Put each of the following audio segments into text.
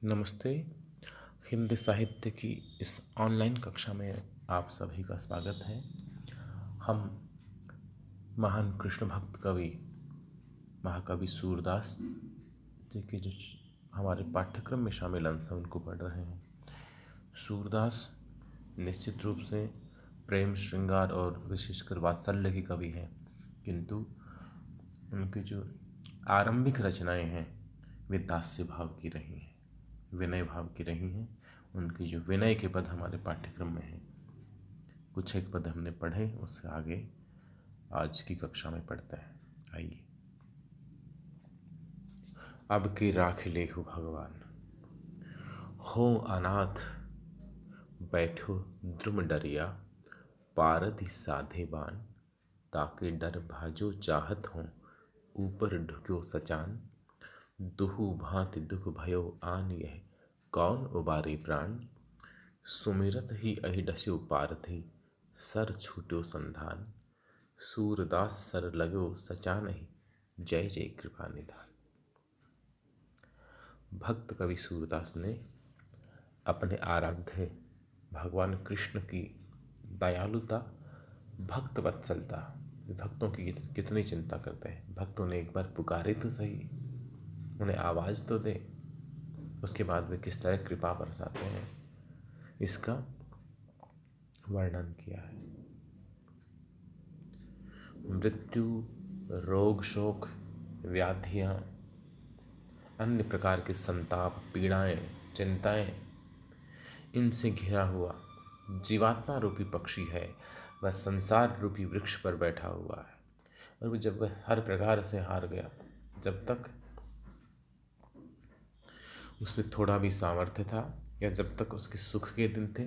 नमस्ते। हिंदी साहित्य की इस ऑनलाइन कक्षा में आप सभी का स्वागत है। हम महान कृष्ण भक्त कवि महाकवि सूरदास जी के जो हमारे पाठ्यक्रम में शामिल अंश हैं उनको पढ़ रहे हैं। सूरदास निश्चित रूप से प्रेम श्रृंगार और विशेषकर वात्सल्य की कवि हैं, किंतु उनकी जो आरंभिक रचनाएं हैं वे दास्य भाव की रही हैं, विनय भाव की रही हैं। उनकी जो विनय के पद हमारे पाठ्यक्रम में हैं, कुछ एक पद हमने पढ़े, उससे आगे आज की कक्षा में पढ़ते हैं। आइए। अब की राख लेहु भगवान, हो अनाथ बैठो द्रुम डरिया, पारधि साधे बान, ताके डर भाजो चाहत हो, ऊपर ढुक्यो सचान। दुहु भांति दुख भयो आन यह, कौन उबारे प्राण। सुमिरत ही अहि डस्यो पारथि, सर छूट्यो संधान। सूरदास सर लगो सचानहि, जय जय कृपा निधान। भक्त कवि सूरदास ने अपने आराध्य भगवान कृष्ण की दयालुता, भक्त वत्सलता, भक्तों की कितनी चिंता करते हैं। भक्तों ने एक बार पुकारे तो सही, उन्हें आवाज़ तो दे, उसके बाद वे किस तरह कृपा बरसाते हैं, इसका वर्णन किया है। मृत्यु, रोग शोक, व्याधियाँ, अन्य प्रकार के संताप, पीड़ाएं, चिंताएं, इनसे घिरा हुआ जीवात्मा रूपी पक्षी है। वह संसार रूपी वृक्ष पर बैठा हुआ है, और वो जब वह हर प्रकार से हार गया, जब तक उसमें थोड़ा भी सामर्थ्य था या जब तक उसके सुख के दिन थे,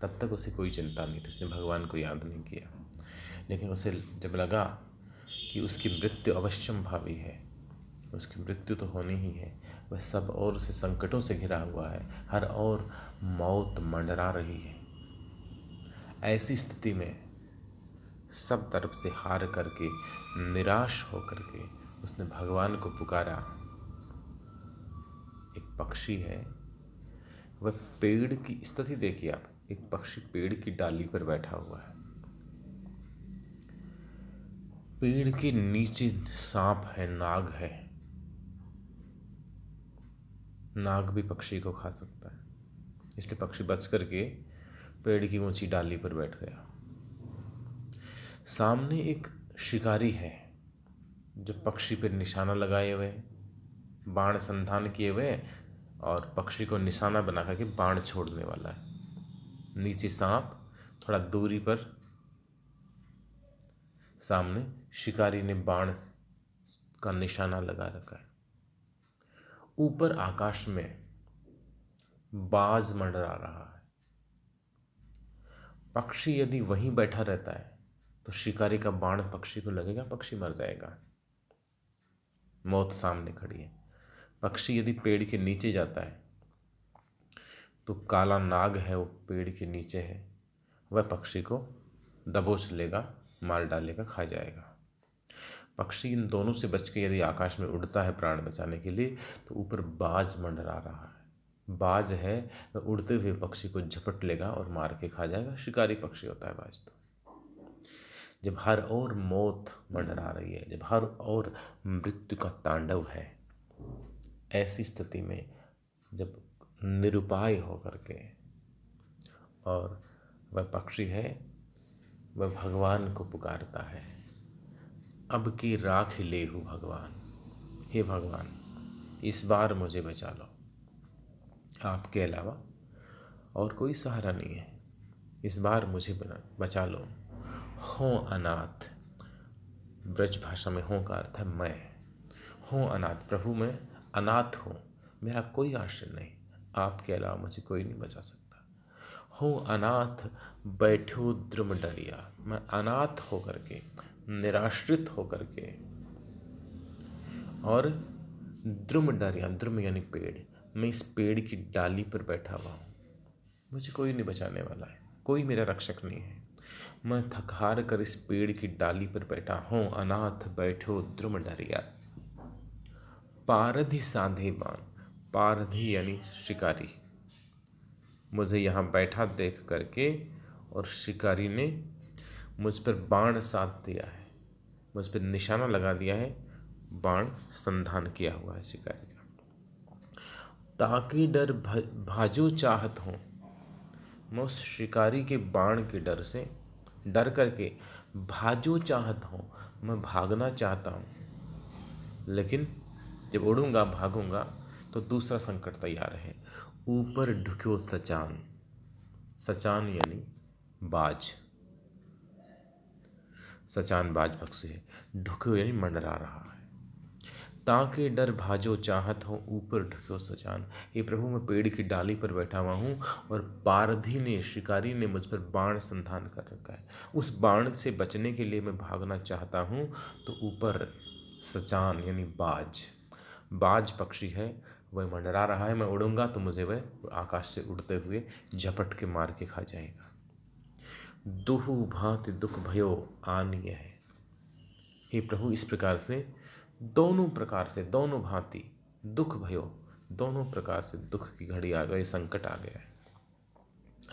तब तक उसे कोई चिंता नहीं थी, उसने भगवान को याद नहीं किया। लेकिन उसे जब लगा कि उसकी मृत्यु अवश्यम भावी है, उसकी मृत्यु तो होनी ही है, वह सब ओर से संकटों से घिरा हुआ है, हर ओर मौत मंडरा रही है, ऐसी स्थिति में सब तरफ से हार करके, निराश होकर के उसने भगवान को पुकारा। एक पक्षी है, वह पेड़ की स्थिति देखिए आप, एक पक्षी पेड़ की डाली पर बैठा हुआ है, पेड़ के नीचे सांप है, नाग है, नाग भी पक्षी को खा सकता है, इसलिए पक्षी बच करके पेड़ की ऊंची डाली पर बैठ गया। सामने एक शिकारी है जो पक्षी पर निशाना लगाए हुए, बाण संधान किए हुए, और पक्षी को निशाना बना करके बाण छोड़ने वाला है। नीचे सांप, थोड़ा दूरी पर सामने शिकारी ने बाण का निशाना लगा रखा है। ऊपर आकाश में बाज मंडरा रहा है। पक्षी यदि वहीं बैठा रहता है तो शिकारी का बाण पक्षी को लगेगा, पक्षी मर जाएगा, मौत सामने खड़ी है। पक्षी यदि पेड़ के नीचे जाता है तो काला नाग है, वो पेड़ के नीचे है, वह पक्षी को दबोच लेगा, मार डालेगा, खा जाएगा। पक्षी इन दोनों से बच के यदि आकाश में उड़ता है प्राण बचाने के लिए, तो ऊपर बाज मंडरा रहा है, बाज है, वह उड़ते हुए पक्षी को झपट लेगा और मार के खा जाएगा। शिकारी पक्षी होता है बाज। तो जब हर ओर मौत मंडरा रही है, जब हर ओर मृत्यु का तांडव है, ऐसी स्थिति में जब निरुपाय होकर के, और वह पक्षी है, वह भगवान को पुकारता है, अब की राख लेहु भगवान, हे भगवान इस बार मुझे बचा लो, आपके अलावा और कोई सहारा नहीं है, इस बार मुझे बचा लो। हो अनाथ, ब्रज भाषा में हो का अर्थ है मैं, हो अनाथ, प्रभु मैं अनाथ हूँ, मेरा कोई आश्रय नहीं, आपके अलावा मुझे कोई नहीं बचा सकता। हो अनाथ बैठो द्रुम डरिया, मैं अनाथ होकर के, निराश्रित होकर के, और द्रुम डरिया, द्रुम यानी पेड़, मैं इस पेड़ की डाली पर बैठा हुआ हूँ, मुझे कोई नहीं बचाने वाला है, कोई मेरा रक्षक नहीं है, मैं थक हार कर इस पेड़ की डाली पर बैठा हूँ। अनाथ बैठो द्रुम डरिया, पारधि साधे बान, पारधी यानी शिकारी मुझे यहाँ बैठा देख करके और शिकारी ने मुझ पर बाण साध दिया है, मुझ पर निशाना लगा दिया है, बाण संधान किया हुआ है शिकारी का। ताकि डर भाजो चाहत हूँ, मैं उस शिकारी के बाण के डर से डर करके भाजो चाहत हूँ, मैं भागना चाहता हूँ, लेकिन जब उड़ूंगा भागूंगा तो दूसरा संकट तैयार है। ऊपर ढुक्यो सचान, सचान यानी बाज, सचान बाज पक्षी है, ढुक्यो यानी मंडरा रहा है। ताके डर भाजो चाहत हो, ऊपर ढुक्यो सचान, हे प्रभु मैं पेड़ की डाली पर बैठा हुआ हूँ और पारधी ने शिकारी ने मुझ पर बाण संधान कर रखा है, उस बाण से बचने के लिए मैं भागना चाहता हूँ। तो ऊपर सचान यानी बाज, बाज पक्षी है, वह मंडरा रहा है, मैं उड़ूंगा तो मुझे वह आकाश से उड़ते हुए झपट के मार के खा जाएगा। दुहु भांति दुख भयो आनीय है, हे प्रभु इस प्रकार से दोनों प्रकार से, दोनों भांति दुख भयो, दोनों प्रकार से दुख की घड़ी आ गई, संकट आ गया है,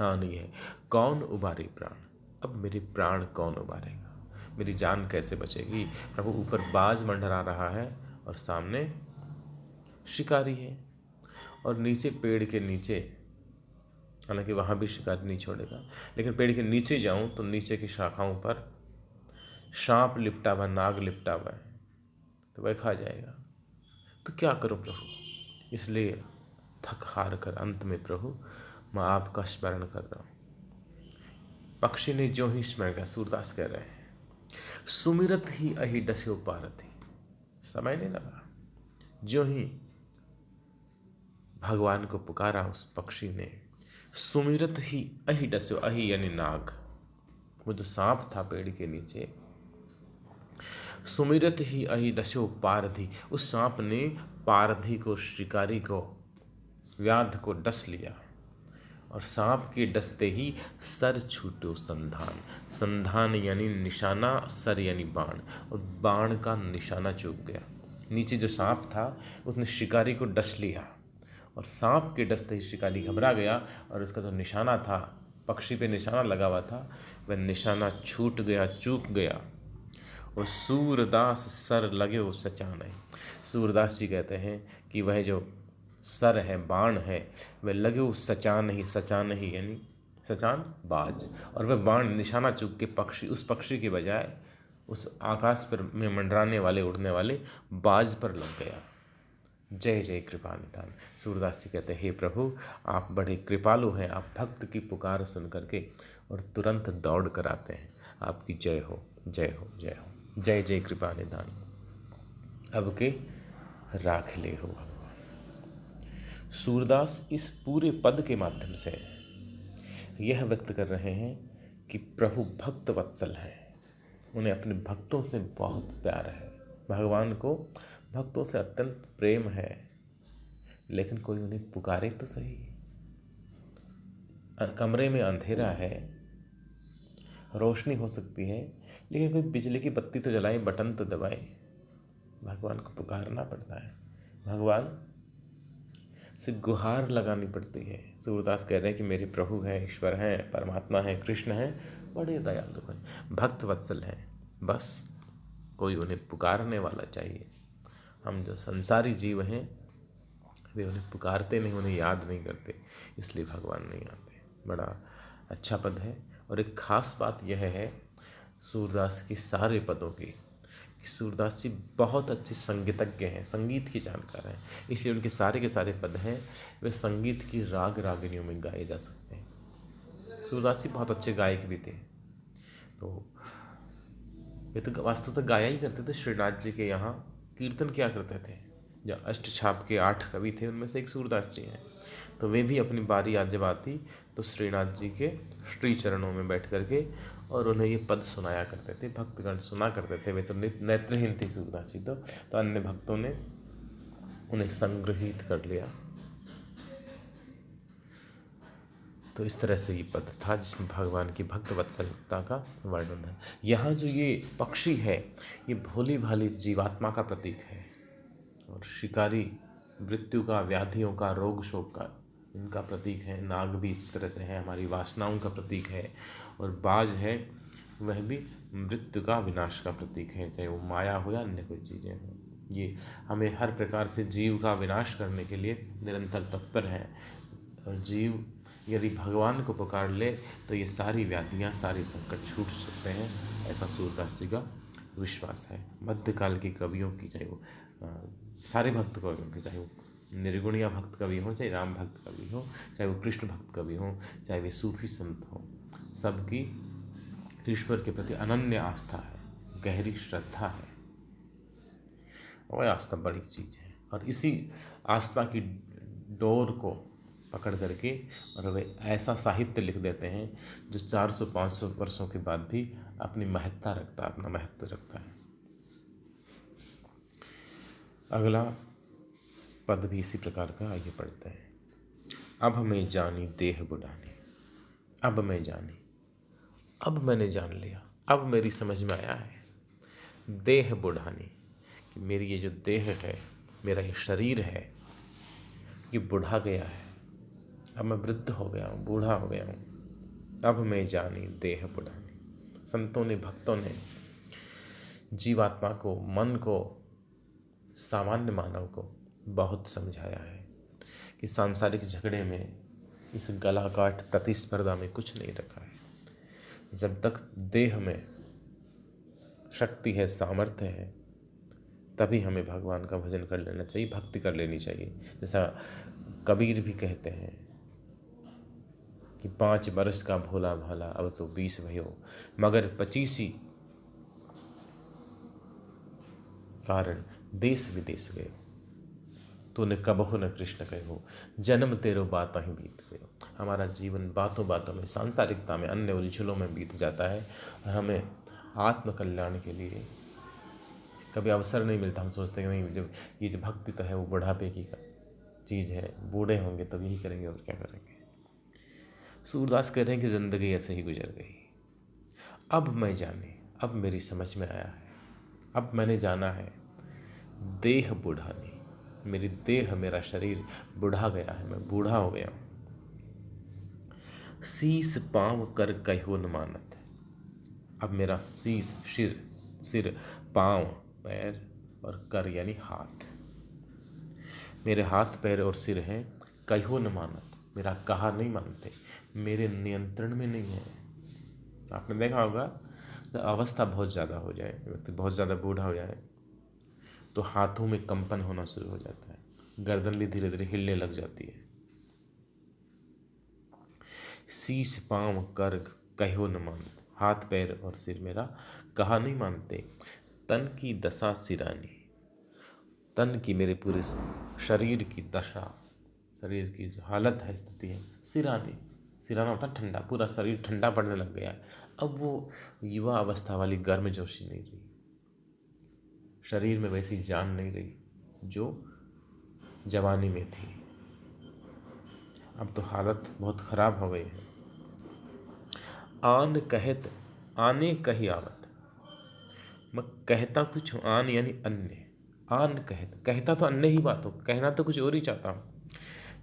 आनी है। कौन उबारे प्राण, अब मेरे प्राण कौन उबारेगा, मेरी जान कैसे बचेगी। प्रभु ऊपर बाज मंडरा रहा है और सामने शिकारी है, और नीचे पेड़ के नीचे, हालांकि वहाँ भी शिकारी नहीं छोड़ेगा, लेकिन पेड़ के नीचे जाऊं तो नीचे की शाखाओं पर सांप लिपटा हुआ, नाग लिपटा हुआ है, तो वह खा जाएगा। तो क्या करूं प्रभु, इसलिए थक हार कर अंत में प्रभु मैं आपका स्मरण कर रहा हूं। पक्षी ने जो ही स्मरण किया, सूरदास कह रहे हैं, सुमिरत ही अहि डस्यो पारथी, समय नहीं लगा, जो ही भगवान को पुकारा उस पक्षी ने, सुमिरत ही अहि डस्यो, अहि यानी नाग, वो जो सांप था पेड़ के नीचे, सुमिरत ही अहि डस्यो पारधी, उस सांप ने पारधी को, शिकारी को, व्याध को डस लिया, और सांप के डसते ही सर छूटो संधान, संधान यानी निशाना, सर यानी बाण, और बाण का निशाना चूक गया। नीचे जो सांप था उसने शिकारी को डस लिया, और सांप के डसते ही शिकारी घबरा गया, और उसका जो निशाना था, पक्षी पे निशाना लगा हुआ था, वह निशाना छूट गया, चूक गया, और सूरदास सर लगे वो सचान है। सूरदास जी कहते हैं कि वह जो सर है, बाण है, वह लगे वो सचान ही, सचान ही यानी सचान बाज, और वह बाण निशाना चूक के पक्षी, उस पक्षी के बजाय उस आकाश पर में मंडराने वाले, उड़ने वाले बाज पर लग गया। जय जय कृपा निधान। सूरदास जी कहते हैं, हे प्रभु आप बड़े कृपालु हैं, आप भक्त की पुकार सुन करके और तुरंत दौड़ कर आते हैं, आपकी जय हो, जय हो, जय हो, जय जय कृपा निधान। अब के राख ले हो भगवान। सूरदास इस पूरे पद के माध्यम से यह व्यक्त कर रहे हैं कि प्रभु भक्त वत्सल हैं, उन्हें अपने भक्तों से बहुत प्यार है, भगवान को भक्तों से अत्यंत प्रेम है, लेकिन कोई उन्हें पुकारे तो सही। कमरे में अंधेरा है, रोशनी हो सकती है, लेकिन कोई बिजली की बत्ती तो जलाए, बटन तो दबाए, भगवान को पुकारना पड़ता है, भगवान से गुहार लगानी पड़ती है। सूरदास कह रहे हैं कि मेरे प्रभु हैं, ईश्वर हैं, परमात्मा हैं, कृष्ण हैं, बड़े दयालु हैं, भक्त वत्सल हैं, बस कोई उन्हें पुकारने वाला चाहिए। हम जो संसारी जीव हैं वे उन्हें पुकारते नहीं, उन्हें याद नहीं करते, इसलिए भगवान नहीं आते। बड़ा अच्छा पद है, और एक खास बात यह है सूरदास की सारे पदों की कि सूरदास जी बहुत अच्छे संगीतज्ञ हैं, संगीत के जानकार हैं, इसलिए उनके सारे के सारे पद हैं वे संगीत की राग रागिनियों में गाए जा सकते हैं। सूरदास जी बहुत अच्छे गायक भी थे, तो वे तो वास्तव तो गाया ही करते थे। श्रीनाथ जी के यहाँ कीर्तन क्या करते थे, जो अष्टछाप के 8 कवि थे उनमें से एक सूरदास जी हैं, तो वे भी अपनी बारी आज जब आती तो श्रीनाथ जी के श्री चरणों में बैठ करके और उन्हें ये पद सुनाया करते थे, भक्तगण सुना करते थे। वे तो नेत्रहीन थी सूरदास जी, तो अन्य भक्तों ने उन्हें संग्रहित कर लिया। तो इस तरह से ये पद था जिसमें भगवान की भक्त वत्सलता का वर्णन है। यहाँ जो ये पक्षी है ये भोली भाली जीवात्मा का प्रतीक है, और शिकारी मृत्यु का, व्याधियों का, रोग शोक का इनका प्रतीक है। नाग भी इस तरह से है, हमारी वासनाओं का प्रतीक है। और बाज है, वह भी मृत्यु का, विनाश का प्रतीक है, चाहे वो माया हो या अन्य कोई चीज़ें हों। ये हमें हर प्रकार से जीव का विनाश करने के लिए निरंतर तत्पर है। और जीव यदि भगवान को पुकार ले तो ये सारी व्याधियाँ, सारे संकट छूट सकते हैं, ऐसा सूरदास जी का विश्वास है। मध्यकाल के कवियों की, चाहे वो सारे भक्त कवियों की, चाहे वो निर्गुणिया भक्त कवि हों, चाहे राम भक्त कवि हों, चाहे वो कृष्ण भक्त कवि हों, चाहे वे सूफी संत हों, सबकी ईश्वर के प्रति अनन्य आस्था है, गहरी श्रद्धा है। और आस्था बड़ी चीज़ है। और इसी आस्था की डोर को पकड़ करके और वे ऐसा साहित्य लिख देते हैं जो 400-500 वर्षों के बाद भी अपनी महत्ता रखता है, अपना महत्व रखता है। अगला पद भी इसी प्रकार का, आगे पढ़ते हैं। अब मैं जानी देह बुढ़ानी, अब मैं जानी, अब मैंने जान लिया, अब मेरी समझ में आया है। देह बुढ़ानी, कि मेरी ये जो देह है, मेरा ये शरीर है, ये बुढ़ा गया है। अब मैं वृद्ध हो गया हूँ, बूढ़ा हो गया हूँ। अब मैं जानी देह बुढ़ानी। संतों ने, भक्तों ने जीवात्मा को, मन को, सामान्य मानव को बहुत समझाया है कि सांसारिक झगड़े में, इस गला काट प्रतिस्पर्धा में कुछ नहीं रखा है। जब तक देह में शक्ति है, सामर्थ्य है, तभी हमें भगवान का भजन कर लेना चाहिए, भक्ति कर लेनी चाहिए। जैसा कबीर भी कहते हैं कि 5 बरस का भोला भाला, अब तो 20 भयो, मगर 25 कारण देश विदेश गए, तूने कबहु न कृष्ण कहो, जन्म तेरो बात ही बीत गयो। हमारा जीवन बातों बातों में, सांसारिकता में, अन्य उलझनों में बीत जाता है और हमें आत्मकल्याण के लिए कभी अवसर नहीं मिलता। हम सोचते हैं नहीं, जब ये जो भक्ति तो है वो बुढ़ापे की चीज़ है, बूढ़े होंगे तब यही करेंगे और क्या करेंगे। सूरदास कह रहे हैं कि ज़िंदगी ऐसे ही गुजर गई। अब मैं जाने, अब मेरी समझ में आया है, अब मैंने जाना है। देह बुढ़ानी, मेरी देह, मेरा शरीर बुढ़ा गया है, मैं बूढ़ा हो गया हूँ। शीस पाँव कर कहो न मानत, अब मेरा शीस, सिर, पाँव, पैर और कर यानी हाथ, मेरे हाथ पैर और सिर हैं, कहो न मानत, मेरा कहा नहीं मानते, मेरे नियंत्रण में नहीं है। आपने देखा होगा, तो अवस्था बहुत ज़्यादा हो जाए, व्यक्ति बहुत ज़्यादा बूढ़ा हो जाए तो हाथों में कंपन होना शुरू हो जाता है, गर्दन भी धीरे धीरे हिलने लग जाती है। शीश पाँव कर कहो न मानत, हाथ पैर और सिर मेरा कहा नहीं मानते। तन की दशा सिरानी, तन की, मेरे पूरे शरीर की दशा, शरीर की जो हालत है, स्थिति है, सिरानी, सिराना होता है ठंडा, पूरा शरीर ठंडा पड़ने लग गया है। अब वो युवा अवस्था वाली गर्मजोशी नहीं रही, शरीर में वैसी जान नहीं रही जो जवानी में थी। अब तो हालत बहुत खराब हो गई है। आन कहत आने कही आवत, मैं कहता कुछ हूँ, आन यानी अन्य, आन कहता तो अन्य ही बात हो, कहना तो कुछ और ही चाहता हूँ,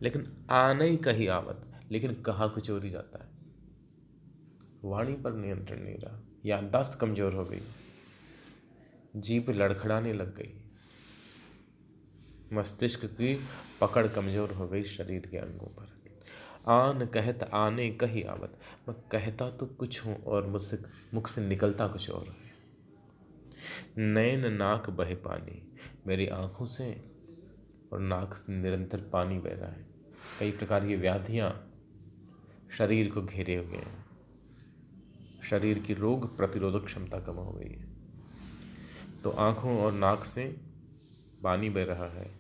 लेकिन आने ही कही आवत, लेकिन कहा कुछ और ही जाता है। वाणी पर नियंत्रण नहीं रहा, याददाश्त कमजोर हो गई, जीभ लड़खड़ाने लग गई, मस्तिष्क की पकड़ कमजोर हो गई शरीर के अंगों पर। आन कहत आने कही आवत, मैं कहता तो कुछ हूँ और मुझसे, मुख से निकलता कुछ और है। नैन नाक बहे पानी, मेरी आंखों से और नाक से निरंतर पानी बह रहा है। कई प्रकार की व्याधियाँ शरीर को घेरे हुए हैं, शरीर की रोग प्रतिरोधक क्षमता कम हो गई है, तो आँखों और नाक से पानी बह रहा है,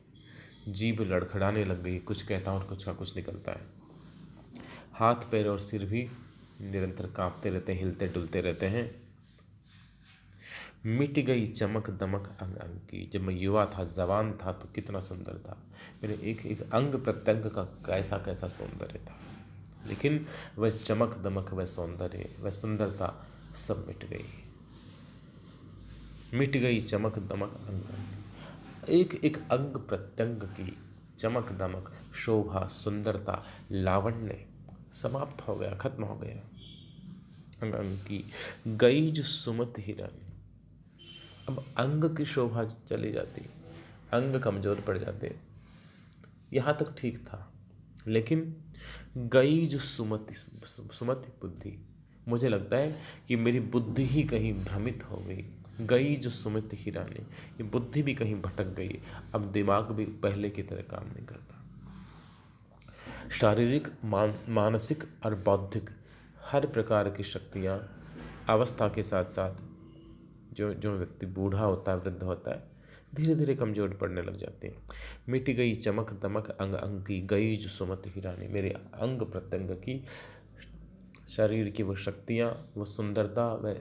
जीभ लड़खड़ाने लग गई, कुछ कहता और कुछ का कुछ निकलता है। हाथ पैर और सिर भी निरंतर कांपते रहते, हिलते डुलते रहते हैं। मिट गई चमक दमक अंग अंग की, जब मैं युवा था, जवान था तो कितना सुंदर था, मेरे एक एक अंग प्रत्यंग का कैसा कैसा सौंदर्य था, लेकिन वह चमक दमक, वह सौंदर्य, वह सुंदरता सब मिट गई। मिट गई चमक दमक अंग अंग, एक एक अंग प्रत्यंग की चमक दमक, शोभा, सुंदरता, लावण्य समाप्त हो गया, खत्म हो गया। अंग अंग की गई जो सुमति ही रानी। अब अंग की शोभा चली जाती, अंग कमजोर पड़ जाते। यहाँ तक ठीक था, लेकिन गई जो सुमति, सुमति बुद्धि, मुझे लगता है कि मेरी बुद्धि ही कहीं भ्रमित हो गई। गई जो सुमति ही रानी, ये बुद्धि भी कहीं भटक गई। अब दिमाग भी पहले की तरह काम नहीं करता। शारीरिक, मानसिक और बौद्धिक हर प्रकार की शक्तियाँ अवस्था के साथ साथ जो जो व्यक्ति बूढ़ा होता है, वृद्ध होता है, धीरे धीरे कमजोर पड़ने लग जाते हैं। मिट गई चमक दमक अंग अंग की, गई जो सुमति ही रानी। मेरे अंग प्रत्यंग की, शरीर की वो शक्तियाँ, वो सुंदरता, वह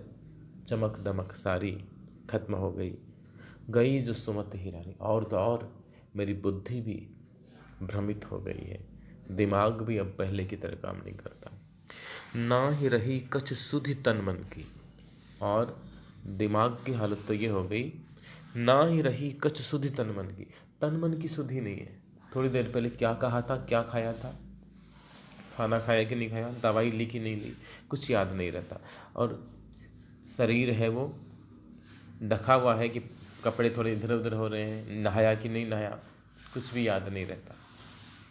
चमक दमक सारी खत्म हो गई। गई जो सुमति ही रानी। और तो और मेरी बुद्धि भी भ्रमित हो गई है, दिमाग भी अब पहले की तरह काम नहीं करता। ना ही रही कछ सुधि तन मन की। और दिमाग की हालत तो ये हो गई, ना ही रही कछ सुधि तन मन की। तन मन की सुधि नहीं है। थोड़ी देर पहले क्या कहा था, क्या खाया था, खाना खाया कि नहीं खाया, दवाई ली कि नहीं ली, कुछ याद नहीं रहता। और शरीर है वो ढका हुआ है कि कपड़े थोड़े इधर उधर हो रहे हैं, नहाया कि नहीं नहाया, कुछ भी याद नहीं रहता,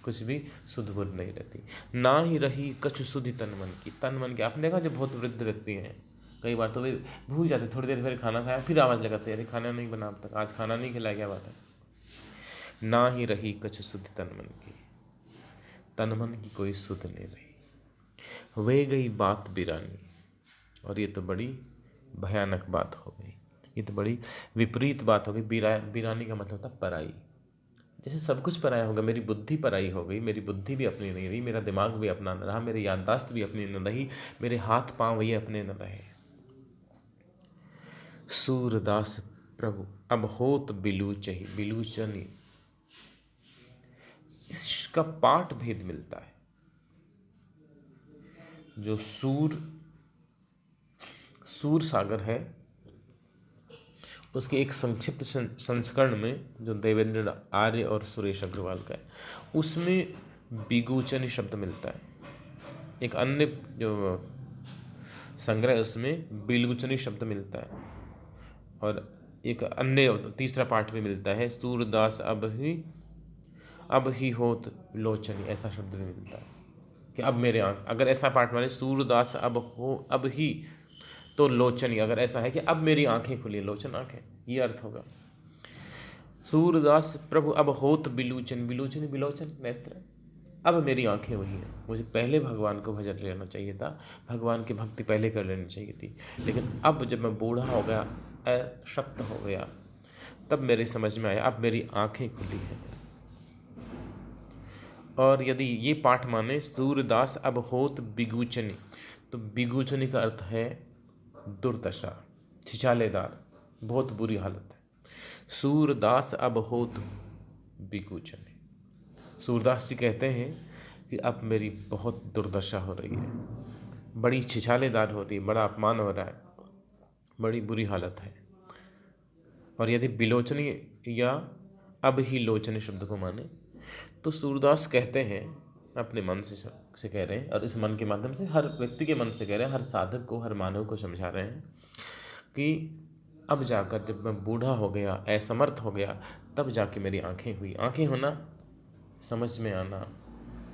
कुछ भी सुध बुध नहीं रहती। ना ही रही कछु सुधि तन मन की। तन मन की आपने देखा, जो बहुत वृद्ध व्यक्ति हैं, कई बार तो वे भूल जाते, थोड़ी देर फिर खाना खाया फिर आवाज़ लगाते, अरे खाना नहीं बना अब तक, आज खाना नहीं खिलाया, क्या बात है। ना ही रही कछु सुधि तन मन की, तन मन की कोई सुध नहीं रही। वे गई बात बिरानी। और ये तो बड़ी भयानक बात हो गई, ये तो बड़ी विपरीत बात हो गई। बिरानी का मतलब होता पराई। जैसे सब कुछ पराया होगा, मेरी बुद्धि पराई हो गई, मेरी बुद्धि भी अपनी नहीं रही, मेरा दिमाग भी अपना न रहा, मेरी याददाश्त भी अपनी न रही, मेरे हाथ पांव भी अपने न रहे। सूरदास प्रभु अब होत बिलूचही, बिलूचनी, इसका पाठ भेद मिलता है। जो सूर सागर है, उसके एक संक्षिप्त संस्करण में, जो देवेंद्र आर्य और सुरेश अग्रवाल का है, उसमें बिगुचनी शब्द मिलता है। एक अन्य जो संग्रह है उसमें बिलगुचनी शब्द मिलता है। और एक अन्य तीसरा पाठ में मिलता है, सूरदास अब ही होत लोचनी, ऐसा शब्द भी मिलता है कि अब मेरे आँख। अगर ऐसा पाठ माने सूरदास अब ही तो लोचनी, अगर ऐसा है कि अब मेरी आंखें खुली, लोचन आंखें, ये अर्थ होगा। सूरदास प्रभु अब होत बिलूचन, बिलूचन बिलोचन नेत्र, अब मेरी आंखें वही हैं। मुझे पहले भगवान को भजन लेना चाहिए था, भगवान की भक्ति पहले कर लेनी चाहिए थी, लेकिन अब जब मैं बूढ़ा हो गया, अशक्त हो गया, तब मेरे समझ में आया, अब मेरी आंखें खुली हैं। और यदि ये पाठ माने सूरदास अब होत बिगुचनी, तो बिगुचनी का अर्थ है दुर्दशा, छिछालेदार, बहुत बुरी हालत है। सूरदास अब होत बिगुचनी, सूरदास जी कहते हैं कि अब मेरी बहुत दुर्दशा हो रही है, बड़ी छिछालेदार हो रही है, बड़ा अपमान हो रहा है, बड़ी बुरी हालत है। और यदि बिलोचनी या अब ही लोचनी शब्द को माने, तो सूरदास कहते हैं, अपने मन से कह रहे हैं, और इस मन के माध्यम से हर व्यक्ति के मन से कह रहे हैं, हर साधक को, हर मानव को समझा रहे हैं कि अब जाकर जब मैं बूढ़ा हो गया, असमर्थ हो गया, तब जाके मेरी आंखें हुई। आंखें होना, समझ में आना,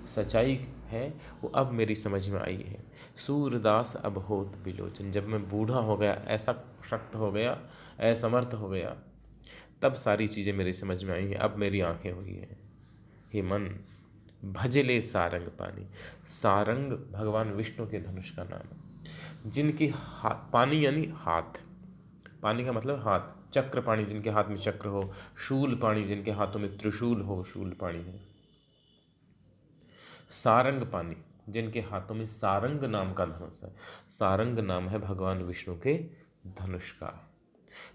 सच्चाई है वो अब मेरी समझ में आई है। सूरदास अब होत बिलोचन, जब मैं बूढ़ा हो गया, ऐसा शक्त हो गया, असमर्थ हो गया, तब सारी चीज़ें मेरी समझ में आई हैं, अब मेरी आंखें हुई हैं। हे मन भजले सारंग पानी, सारंग भगवान विष्णु के धनुष का नाम है। जिनके पानी यानी हाथ, पानी का मतलब हाथ, चक्र पाणी, जिनके हाथ में चक्र हो, शूल पाणी, जिनके हाथों में त्रिशूल हो, शूल पाणी है। सारंग पानी, जिनके हाथों में सारंग नाम का धनुष है। सारंग नाम है भगवान विष्णु के धनुष का।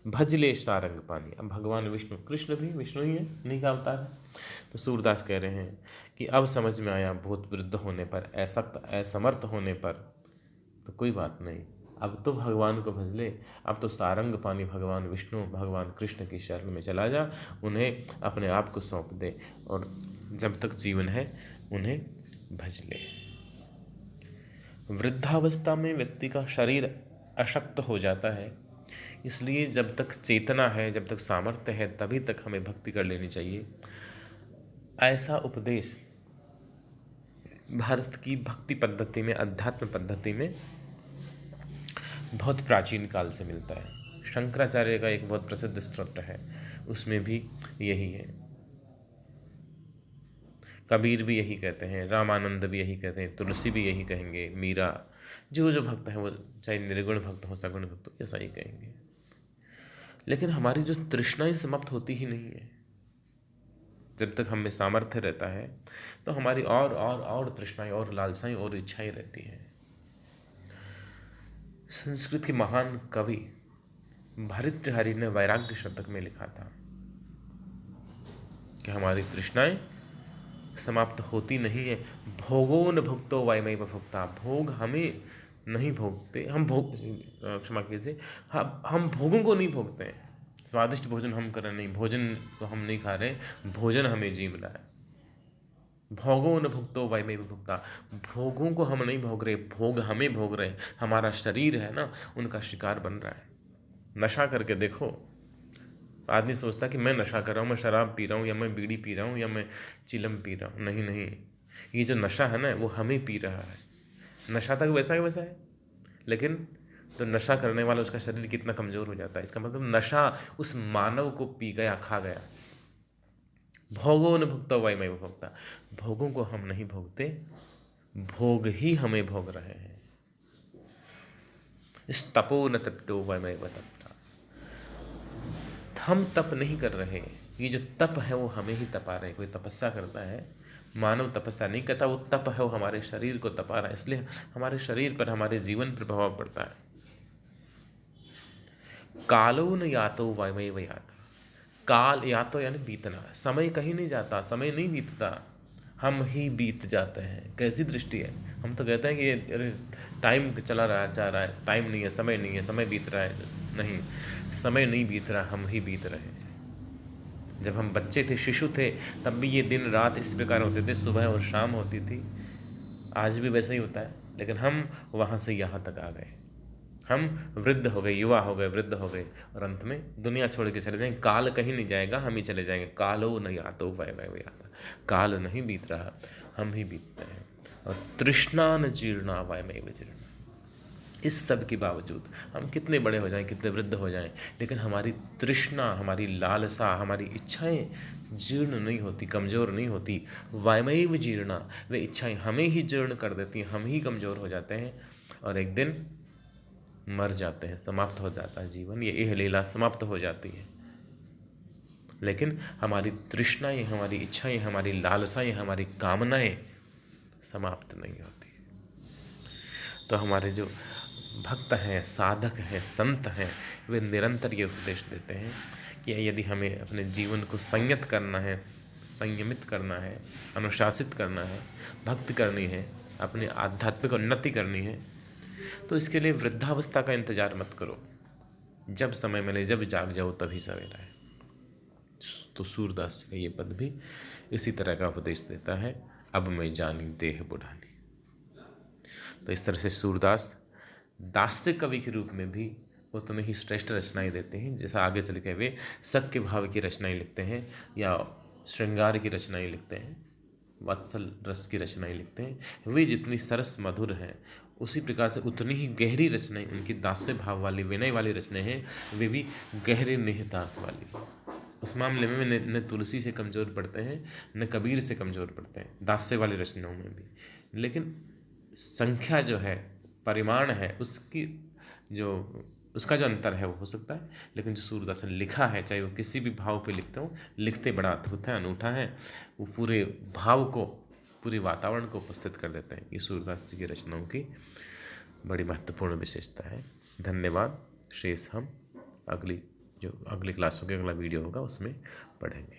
भजले सारंग पानी, अब भगवान विष्णु, कृष्ण भी विष्णु ही है, नहीं का अवतार है। तो सूरदास कह रहे हैं कि अब समझ में आया, बहुत वृद्ध होने पर, असक्त असमर्थ होने पर, तो कोई बात नहीं, अब तो भगवान को भज ले, अब तो सारंग पानी भगवान विष्णु भगवान कृष्ण की शरण में चला जा, उन्हें अपने आप को सौंप दे और जब तक जीवन है उन्हें भज ले। वृद्धावस्था में व्यक्ति का शरीर अशक्त हो जाता है, इसलिए जब तक चेतना है, जब तक सामर्थ्य है, तभी तक हमें भक्ति कर लेनी चाहिए। ऐसा उपदेश भारत की भक्ति पद्धति में, अध्यात्म पद्धति में बहुत प्राचीन काल से मिलता है। शंकराचार्य का एक बहुत प्रसिद्ध स्तोत्र है, उसमें भी यही है। कबीर भी यही कहते हैं, रामानंद भी यही कहते हैं, तुलसी भी यही कहेंगे, मीरा, जो जो भक्त हैं वो चाहे निर्गुण भक्त हो सगुण भक्त हो, ऐसा ही कहेंगे। लेकिन हमारी जो तृष्णाएं समाप्त होती ही नहीं है। जब तक हम में सामर्थ्य रहता है तो हमारी और तृष्णाएं और लालसाएं और इच्छाएं रहती हैं। संस्कृत के महान कवि भर्तृहरि ने वैराग्य शतक में लिखा था कि हमारी तृष्णाएं समाप्त होती नहीं है। भोगो न भुक्तो वयमेव भुक्ता, भोग हमें नहीं भोगते, हम क्षमा कीजिए, हम भोगों को नहीं भोगते हैं। स्वादिष्ट भोजन हम कर रहे नहीं, भोजन तो हम नहीं खा रहे, भोजन हमें जी मिला है। भोगो न भुक्तो वयमेव भुक्ता, भोगों को हम नहीं भोग रहे, भोग हमें भोग रहे। हमारा शरीर है ना, उनका शिकार बन रहा है। नशा करके देखो, आदमी सोचता है कि मैं नशा कर रहा हूँ, मैं शराब पी रहा हूँ या मैं बीड़ी पी रहा हूँ या मैं चिलम पी रहा हूँ। नहीं नहीं, ये जो नशा है ना वो हमें पी रहा है। नशा तक वैसा ही वैसा है, लेकिन तो नशा करने वाला उसका शरीर कितना कमज़ोर हो जाता है। इसका मतलब नशा उस मानव को पी गया, खा गया। भोगो न भुक्ता वयमेव भुक्ता, भोगों को हम नहीं भोगते, भोग ही हमें भोग रहे हैं। इस तपो न तप्तो वयमेव तप्ता, हम तप नहीं कर रहे, ये जो तप है वो हमें ही तपा रहे हैं। कोई तपस्या करता है, मानव तपस्या नहीं करता, वो तप है, वो हमारे शरीर को तपा रहा है, इसलिए हमारे शरीर पर, हमारे जीवन पर प्रभाव पड़ता है। कालो न यातो वयमेव याता, काल यातो यानी बीतना, समय कहीं नहीं जाता, समय नहीं बीतता, हम ही बीत जाते हैं। कैसी दृष्टि है। हम तो कहते हैं कि अरे टाइम चला रहा है, जा रहा है, टाइम नहीं है, समय नहीं है, समय बीत रहा है। नहीं, समय नहीं बीत रहा, हम ही बीत रहे हैं। जब हम बच्चे थे, शिशु थे, तब भी ये दिन रात इस प्रकार होते थे, सुबह और शाम होती थी। आज भी वैसे ही होता है, लेकिन हम वहाँ से यहाँ तक आ गए। हम वृद्ध हो गए, युवा हो गए, वृद्ध हो गए, और अंत में दुनिया छोड़ के चले जाएंगे। काल कहीं नहीं जाएगा, हम ही चले जाएंगे। कालो नहीं आतो वय आता, काल नहीं बीत रहा, हम ही बीतते हैं। और तृष्णा न जीर्णा वयमेव जीर्णा, इस सब के बावजूद हम कितने बड़े हो जाएं, कितने वृद्ध हो जाएं, लेकिन हमारी तृष्णा, हमारी लालसा, हमारी इच्छाएं जीर्ण नहीं होती, कमज़ोर नहीं होती। वयमेव जीर्णा, वे इच्छाएं हमें ही जीर्ण कर देती हैं, हम ही कमज़ोर हो जाते हैं और एक दिन मर जाते हैं, समाप्त हो जाता है जीवन, ये यह लीला समाप्त हो जाती है। लेकिन हमारी तृष्णाएं, हमारी इच्छाएं, हमारी लालसाएं, हमारी कामनाएं समाप्त नहीं होती। तो हमारे जो भक्त हैं, साधक हैं, संत हैं, वे निरंतर ये उपदेश देते हैं कि यदि हमें अपने जीवन को संयत करना है, संयमित करना है, अनुशासित करना है, भक्ति करनी है, अपनी आध्यात्मिक उन्नति करनी है, तो इसके लिए वृद्धावस्था का इंतजार मत करो। जब समय मिले, जब जाग जाओ, तभी सवेरा है। तो सूरदास का ये पद भी इसी तरह का उपदेश देता है, अब मैं जानी देह बुढ़ानी। तो इस तरह से सूरदास दास्य कवि के रूप में भी उतने ही श्रेष्ठ रचनाएं देते हैं, जैसा आगे चल के वे सख्य भाव की रचनाएं लिखते हैं या श्रृंगार की रचनाएं लिखते हैं, वत्सल रस की रचनाएं लिखते हैं। वे जितनी सरस मधुर हैं, उसी प्रकार से उतनी ही गहरी रचनाएं उनकी दास्य भाव वाली, विनय वाली रचनाएं हैं, वे भी गहरे निहितार्थ वाली। उस मामले में न तुलसी से कमज़ोर पड़ते हैं, न कबीर से कमज़ोर पड़ते हैं, दास्य वाली रचनाओं में भी। लेकिन संख्या जो है, परिमाण है, उसका जो अंतर है वो हो सकता है, लेकिन जो सूरदास ने लिखा है, चाहे वो किसी भी भाव पे लिखते हो, लिखते बड़ा अद्भुत है, अनूठा है। वो पूरे भाव को, पूरे वातावरण को उपस्थित कर देते हैं। ये सूरदास जी की रचनाओं की बड़ी महत्वपूर्ण विशेषता है। धन्यवाद। शेष हम अगली क्लास होगी, अगला वीडियो होगा, उसमें पढ़ेंगे।